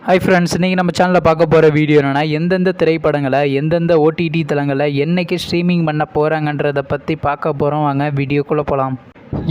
Hi friends, இன்றைக்கி நம்ம சேனலில் பார்க்க போகிற வீடியோ என்னென்னா எந்தெந்த திரைப்படங்களை எந்தெந்த ஓடிடி தளங்களில் என்றைக்கு ஸ்ட்ரீமிங் பண்ண போகிறாங்கன்றதை பற்றி பார்க்க போகிறோம். வாங்க வீடியோக்குள்ளே போகலாம்.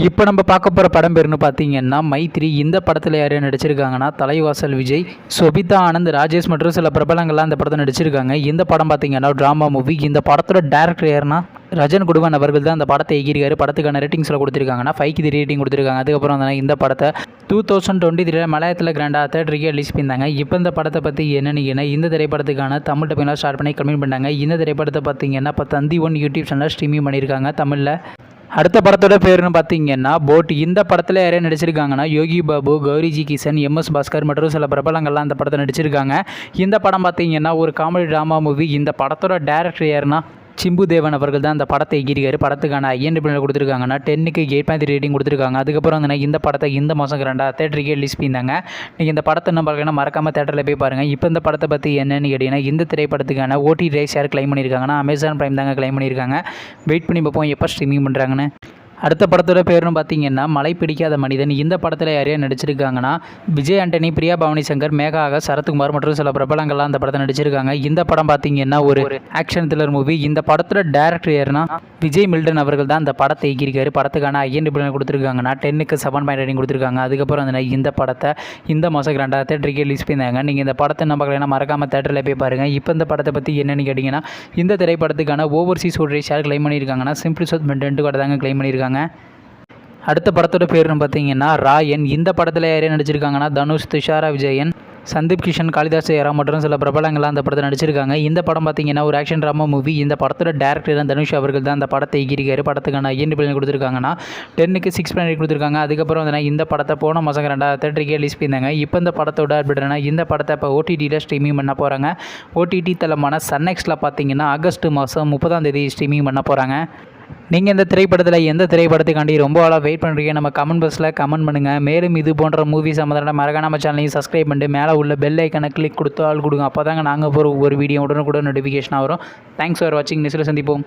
இப்போ நம்ம பார்க்க போகிற படம் பேருன்னு பார்த்தீங்கன்னா மைத்ரி. இந்த படத்தில் யார் நடிச்சிருக்காங்கன்னா தலைவாசல் விஜய், சொபிதா ஆனந்த், ராஜேஷ் மற்றும் சில பிரபலங்கள்லாம் இந்த படத்தை நடிச்சிருக்காங்க. இந்த படம் பார்த்தீங்கன்னா ட்ராமா மூவி. இந்த படத்தோட டேரக்டர் யாருன்னா ரஜன் குடுவன் அவர்கள் தான் அந்த படத்தை எகிரிக்காரு. படத்துக்கான ரேட்டிங்ஸில் கொடுத்துருக்காங்கன்னா 5க்கு ரேட்டிங் கொடுத்துருக்காங்க. அதுக்கப்புறம் இந்த படத்தை 2023 மலையாளத்தில் கிராண்டாக தேட்டருக்கு ரிலீஸ் பண்ணியிருந்தாங்க. இப்போ இந்த படத்தை பற்றி என்னென்னு இந்த திரைப்படத்துக்கான தமிழ் டப்பிங்லாம் ஸ்டார்ட் பண்ணி கமெண்ட் பண்ணாங்க. இந்த திரைப்படத்தை பார்த்தீங்கன்னா இப்போ தந்தி ஒன் யூடியூப் சேனலில் ஸ்ட்ரீமிங் பண்ணியிருக்காங்க தமிழில். அடுத்த படத்தோட பேருன்னு பார்த்தீங்கன்னா போட். இந்த படத்தில் யாரையும் நடிச்சிருக்காங்கன்னா யோகி பாபு, கௌரிஜி கிஷன், எம்எஸ் பாஸ்கர் மற்றும் சில பிரபலங்கள்லாம் அந்த படத்தை நடிச்சிருக்காங்க. இந்த படம் பார்த்தீங்கன்னா ஒரு காமெடி ட்ராமா மூவி. இந்த படத்தோட டேரக்டர் யாருன்னா சிம்பு தேவன் அவர்கள் தான் அந்த படத்தை எகிரிக்காரு. படத்துக்கான IMDb கொடுத்துருக்காங்கன்னா 10க்கு 8.3 ரேட்டிங் கொடுத்துருக்காங்க. அதுக்கப்புறம் இந்த படத்தை இந்த மாதம் கிராண்டாக தேட்டருக்கு ரிலீஸ் பண்ணியிருந்தாங்க. நீங்கள் இந்த படத்தை என்ன பார்க்கணும் மறக்காமல் தேட்டரில் போய் பாருங்கள். இப்போ இந்த படத்தை பற்றி என்னென்னு கேட்டிங்கன்னா இந்த திரைப்படத்துக்கான OTT ரைட்ஸ் யார் கிளைம் பண்ணியிருக்காங்கன்னா Amazon Prime தாங்க கிளைம் பண்ணியிருக்காங்க. வெயிட் பண்ணி பார்ப்போம் எப்போ ஸ்ட்ரீமிங் பண்ணுறாங்கன்னு. அடுத்த படத்தோட பேருன்னு பார்த்தீங்கன்னா மலை பிடிக்காத மனிதன். இந்த படத்தில் யாரையா நடிச்சிருக்காங்கன்னா விஜய் ஆண்டனி, பிரியா பவானி சங்கர், மேகா ஆகாஷ், சரத்குமார் மற்றும் சில பிரபலங்கள்லாம் அந்த படத்தை நடிச்சிருக்காங்க. இந்த படம் பார்த்தீங்கன்னா ஒரு ஆக்ஷன் த்ரில்லர் மூவி. இந்த படத்தோட டேரக்டர் யாருன்னா விஜய் மில்டன் அவர்கள் தான் அந்த படத்தை எகிரிக்காரு. படத்துக்கான IMDb கொடுத்துருக்காங்கன்னா 10க்கு 7.9 ரேட்டிங் கொடுத்துருக்காங்க. அதுக்கப்புறம் இந்த படத்தை இந்த மாதம் கிராண்டாக தேட்டருக்கு ரிலீஸ் பண்ணியிருந்தாங்க. நீங்கள் இந்த படத்தை நம்ம பார்க்கலாம் மறக்காமல் தேட்டரில் போய் பாருங்கள். இப்போ இந்த படத்தை பற்றி என்னென்னு கேட்டிங்கன்னா இந்த திரைப்படத்துக்கான ஓவர்சீஸ் ரைட்ஸ் யார் கிளைம் பண்ணியிருக்காங்கன்னா சிம்பிள் சவுத் மென்டென்ட் கூட தாங்க கிளைம் பண்ணியிருக்காங்க. அடுத்த படத்தோட பேருன்னு பார்த்தீங்கன்னா ராயன். இந்த படத்தில் யாரையும் நடிச்சிருக்காங்கன்னா தனுஷ், துஷாரா விஜயன், சந்தீப் கிஷன், காளிதாஸ் ஜெயராம் மற்றும் சில பிரபலங்கள்லாம் அந்த படத்தை நடிச்சிருக்காங்க. இந்த படம் பார்த்தீங்கன்னா ஒரு ஆக்ஷன் ட்ராமா மூவி. இந்த படத்தோட டேரக்டர் தனுஷ் அவர்கள் தான் அந்த படத்தை எகிரிக்காரு. படத்துக்கான IMDb கொடுத்துருக்காங்கன்னா 10க்கு 6.8 கொடுத்துருக்காங்க. அதுக்கப்புறம் இந்த படத்தை போன மாதம் 2 தேட்டருக்கு ரிலீஸ் பண்ணியிருந்தாங்க. இப்போ இந்த படத்தோட அப்டேட்னா இந்த படத்தை இப்போ OTTயில் ஸ்ட்ரீமிங் பண்ண போகிறாங்க. OTT தளமான சன்நெக்ஸ்ட்டில் பார்த்தீங்கன்னா ஆகஸ்ட் மாதம் 30 ஸ்ட்ரீமிங் பண்ண போகிறாங்க. நீங்கள் இந்த திரைப்படத்தில் எந்த திரைப்படத்துக்காண்டி ரொம்ப ஆளாக வெயிட் பண்ணுறீங்க நம்ம கமெண்ட் பாக்ஸில் கமெண்ட் பண்ணுங்கள். மேலும் இது போன்ற மூவி சம்மந்தமான மறக்காம நம்ம சேனலையும் சப்ஸ்கிரைப் பண்ணிட்டு மேலே உள்ள பெல் ஐக்கனை கிளிக் கொடுத்து ஆள் கொடுங்க. அப்போ தாங்க நாங்கள் ஒரு வீடியோ உடனுக்குடன் நோட்டிஃபிகேஷனாக வரும். தேங்க்ஸ் ஃபார் வாட்சிங். நெக்ஸ்ட்டில் சந்திப்போம்.